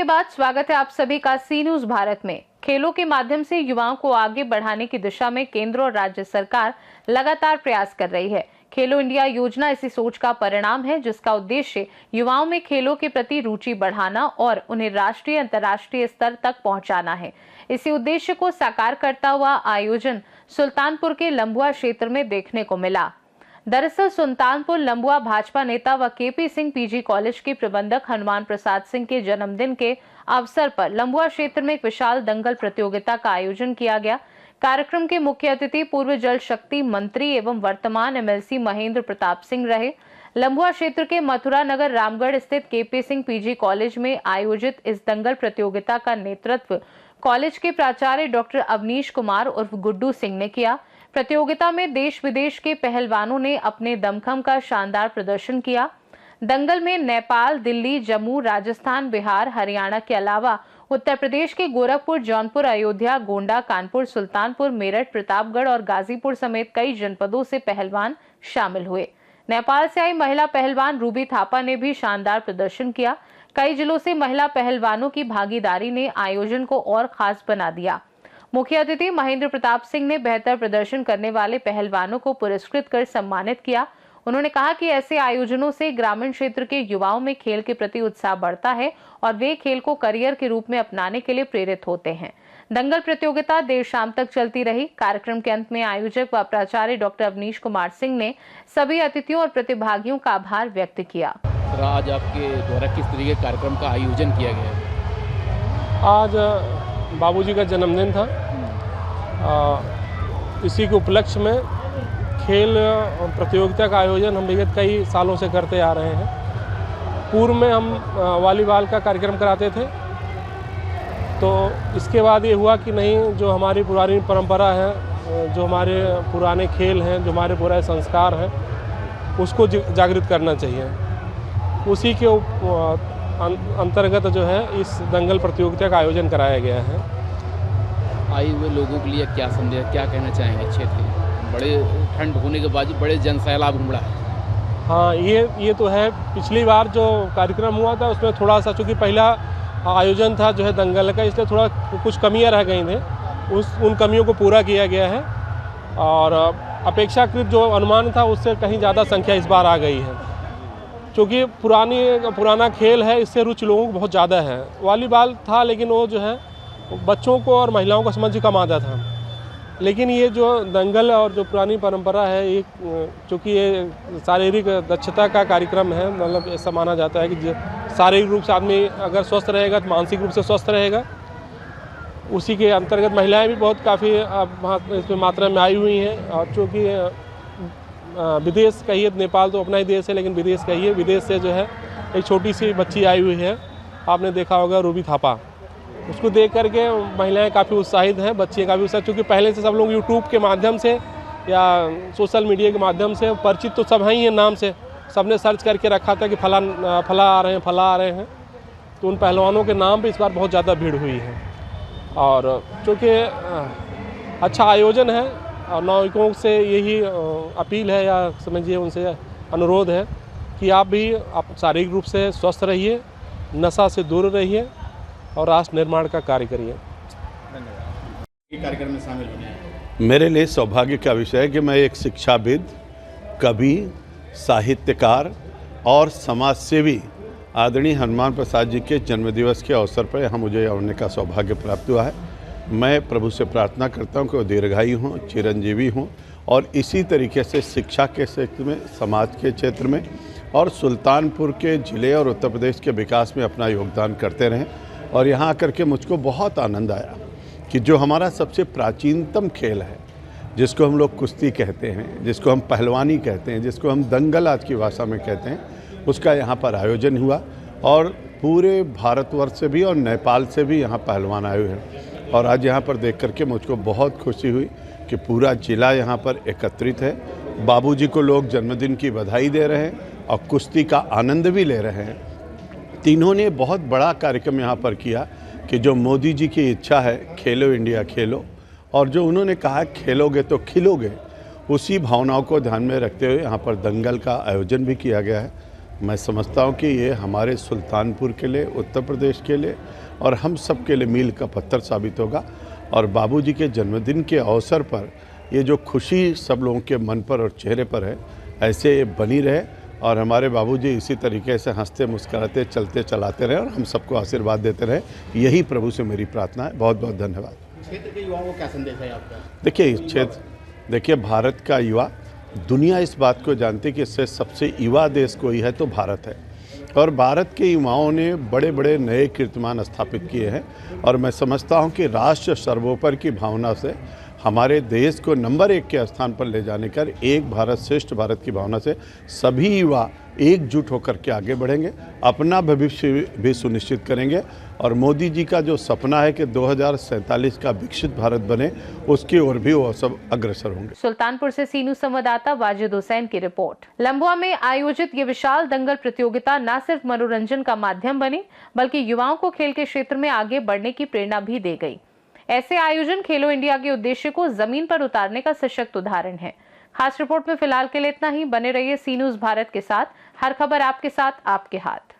के बाद स्वागत है आप सभी का सी न्यूज भारत में। खेलों के माध्यम से युवाओं को आगे बढ़ाने की दिशा में केंद्र और राज्य सरकार लगातार प्रयास कर रही है। खेलो इंडिया योजना इसी सोच का परिणाम है, जिसका उद्देश्य युवाओं में खेलों के प्रति रुचि बढ़ाना और उन्हें राष्ट्रीय अंतर्राष्ट्रीय स्तर तक पहुंचाना है। इसी उद्देश्य को साकार करता हुआ आयोजन सुल्तानपुर के लंबुआ क्षेत्र में देखने को मिला। दरअसल सुल्तानपुर लंबुआ भाजपा नेता व केपी सिंह पीजी कॉलेज के प्रबंधक हनुमान प्रसाद सिंह के जन्मदिन के अवसर पर लंबुआ क्षेत्र में एक विशाल दंगल प्रतियोगिता का आयोजन किया गया। कार्यक्रम के मुख्य अतिथि पूर्व जल शक्ति मंत्री एवं वर्तमान एमएलसी महेंद्र प्रताप सिंह रहे। लंबुआ क्षेत्र के मथुरा नगर रामगढ़ स्थित केपी सिंह पीजी कॉलेज में आयोजित इस दंगल प्रतियोगिता का नेतृत्व कॉलेज के प्राचार्य डॉक्टर अवनीश कुमार उर्फ गुड्डू सिंह ने किया। प्रतियोगिता में देश विदेश के पहलवानों ने अपने दमखम का शानदार प्रदर्शन किया। दंगल में नेपाल, दिल्ली, जम्मू, राजस्थान, बिहार, हरियाणा के अलावा उत्तर प्रदेश के गोरखपुर, जौनपुर, अयोध्या, गोंडा, कानपुर, सुल्तानपुर, मेरठ, प्रतापगढ़ और गाजीपुर समेत कई जनपदों से पहलवान शामिल हुए। नेपाल से आई महिला पहलवान रूबी थापा ने भी शानदार प्रदर्शन किया। कई जिलों से महिला पहलवानों की भागीदारी ने आयोजन को और खास बना दिया। मुख्य अतिथि महेंद्र प्रताप सिंह ने बेहतर प्रदर्शन करने वाले पहलवानों को पुरस्कृत कर सम्मानित किया। उन्होंने कहा कि ऐसे आयोजनों से ग्रामीण क्षेत्र के युवाओं में खेल के प्रति उत्साह बढ़ता है और वे खेल को करियर के रूप में अपनाने के लिए प्रेरित होते हैं। दंगल प्रतियोगिता देर शाम तक चलती रही। कार्यक्रम के अंत में आयोजक व प्राचार्य डॉक्टर अवनीश कुमार सिंह ने सभी अतिथियों और प्रतिभागियों का आभार व्यक्त किया। आज आपके द्वारा किस तरीके के कार्यक्रम का आयोजन किया गया है? आज बाबूजी का जन्मदिन था। इसी के उपलक्ष्य में खेल प्रतियोगिता का आयोजन हम विगत कई सालों से करते आ रहे हैं। पूर्व में हम वॉलीबॉल का कार्यक्रम कराते थे, तो इसके बाद ये हुआ कि नहीं, जो हमारी पुरानी परंपरा है, जो हमारे पुराने खेल हैं, जो हमारे पुराने संस्कार हैं, उसको जागृत करना चाहिए। उसी के अंतर्गत जो है इस दंगल प्रतियोगिता का आयोजन कराया गया है। आए हुए लोगों के लिए क्या संदेश, क्या कहना चाहेंगे? क्षेत्र बड़े ठंड होने के बाद बड़े जनसैलाब उमड़ा है। हाँ, ये तो है। पिछली बार जो कार्यक्रम हुआ था उसमें थोड़ा सा, चूँकि पहला आयोजन था जो है दंगल का, इसलिए थोड़ा कुछ कमियां रह गई थी। उन कमियों को पूरा किया गया है और अपेक्षाकृत जो अनुमान था उससे कहीं ज़्यादा संख्या इस बार आ गई है। क्योंकि पुराना खेल है, इससे रुचि लोगों को बहुत ज़्यादा है। वॉलीबॉल था लेकिन वो जो है बच्चों को और महिलाओं को समझ कम आता था। लेकिन ये जो दंगल और जो पुरानी परंपरा है, ये चूँकि ये शारीरिक दक्षता का कार्यक्रम है, मतलब ऐसा माना जाता है कि शारीरिक रूप से आदमी अगर स्वस्थ रहेगा तो मानसिक रूप से स्वस्थ रहेगा। उसी के अंतर्गत महिलाएं भी बहुत काफ़ी इसमें मात्रा में आई हुई हैं। और चूँकि विदेश कहिए, नेपाल तो अपना ही देश है, लेकिन विदेश कहिए, विदेश से जो है एक छोटी सी बच्ची आई हुई है, आपने देखा होगा, रूबी थापा। उसको देख करके महिलाएं काफ़ी उत्साहित हैं, बच्चे काफ़ी उत्साहित, क्योंकि पहले से सब लोग यूट्यूब के माध्यम से या सोशल मीडिया के माध्यम से परिचित तो सब हैं ही हैं नाम से। सबने सर्च करके रखा था कि फला आ रहे हैं। तो उन पहलवानों के नाम पे इस बार बहुत ज़्यादा भीड़ हुई है। और चूँकि अच्छा आयोजन है और नागरिकों से यही अपील है, या समझिए उनसे अनुरोध है कि आप शारीरिक रूप से स्वस्थ रहिए, नशा से दूर रहिए और राष्ट्र निर्माण का कार्य करिए। धन्यवाद। कार्यक्रम में शामिल होने मेरे लिए सौभाग्य का विषय है कि मैं एक शिक्षाविद, कवि, साहित्यकार और समाजसेवी आदरणीय हनुमान प्रसाद जी के जन्मदिवस के अवसर पर यहाँ मुझे आने का सौभाग्य प्राप्त हुआ है। मैं प्रभु से प्रार्थना करता हूँ कि वो दीर्घायु हों, चिरंजीवी हों और इसी तरीके से शिक्षा के क्षेत्र में, समाज के क्षेत्र में और सुल्तानपुर के ज़िले और उत्तर प्रदेश के विकास में अपना योगदान करते रहें। और यहाँ आकर के मुझको बहुत आनंद आया कि जो हमारा सबसे प्राचीनतम खेल है, जिसको हम लोग कुश्ती कहते हैं, जिसको हम पहलवानी कहते हैं, जिसको हम दंगल आज की भाषा में कहते हैं, उसका यहाँ पर आयोजन हुआ। और पूरे भारतवर्ष से भी और नेपाल से भी यहाँ पहलवान आए हुए हैं। और आज यहाँ पर देख करके मुझको बहुत खुशी हुई कि पूरा ज़िला यहाँ पर एकत्रित है। बाबूजी को लोग जन्मदिन की बधाई दे रहे हैं और कुश्ती का आनंद भी ले रहे हैं। तीनों ने बहुत बड़ा कार्यक्रम यहाँ पर किया कि जो मोदी जी की इच्छा है, खेलो इंडिया खेलो, और जो उन्होंने कहा खेलोगे तो खिलोगे, उसी भावनाओं को ध्यान में रखते हुए यहाँ पर दंगल का आयोजन भी किया गया है। मैं समझता हूँ कि ये हमारे सुल्तानपुर के लिए, उत्तर प्रदेश के लिए और हम सब के लिए मील का पत्थर साबित होगा। और बाबूजी के जन्मदिन के अवसर पर ये जो खुशी सब लोगों के मन पर और चेहरे पर है, ऐसे ये बनी रहे और हमारे बाबूजी इसी तरीके से हंसते मुस्कुराते चलते चलाते रहे और हम सबको आशीर्वाद देते रहे। यही प्रभु से मेरी प्रार्थना है। बहुत बहुत धन्यवाद। क्षेत्र के युवाओं को क्या संदेश है आपका? देखिए भारत का युवा, दुनिया इस बात को जानती कि इससे सबसे युवा देश कोई है तो भारत है और भारत के युवाओं ने बड़े बड़े नए कीर्तिमान स्थापित किए हैं और मैं समझता हूं कि राष्ट्र सर्वोपरि की भावना से हमारे देश को नंबर 1 के स्थान पर ले जाने का, एक भारत श्रेष्ठ भारत की भावना से सभी युवा एकजुट होकर के आगे बढ़ेंगे, अपना भविष्य भी सुनिश्चित करेंगे और मोदी जी का जो सपना है कि 2047 का विकसित भारत बने, उसकी ओर भी वो सब अग्रसर होंगे। सुल्तानपुर से सीनू संवाददाता वाजिद हुसैन की रिपोर्ट। लंबुआ में आयोजित ये विशाल दंगल प्रतियोगिता न सिर्फ मनोरंजन का माध्यम बनी, बल्कि युवाओं को खेल के क्षेत्र में आगे बढ़ने की प्रेरणा भी दे गई। ऐसे आयोजन खेलो इंडिया के उद्देश्य को जमीन पर उतारने का सशक्त उदाहरण है। खास रिपोर्ट में फिलहाल के लिए इतना ही। बने रहिए सी न्यूज़ भारत के साथ। हर खबर आपके साथ, आपके हाथ।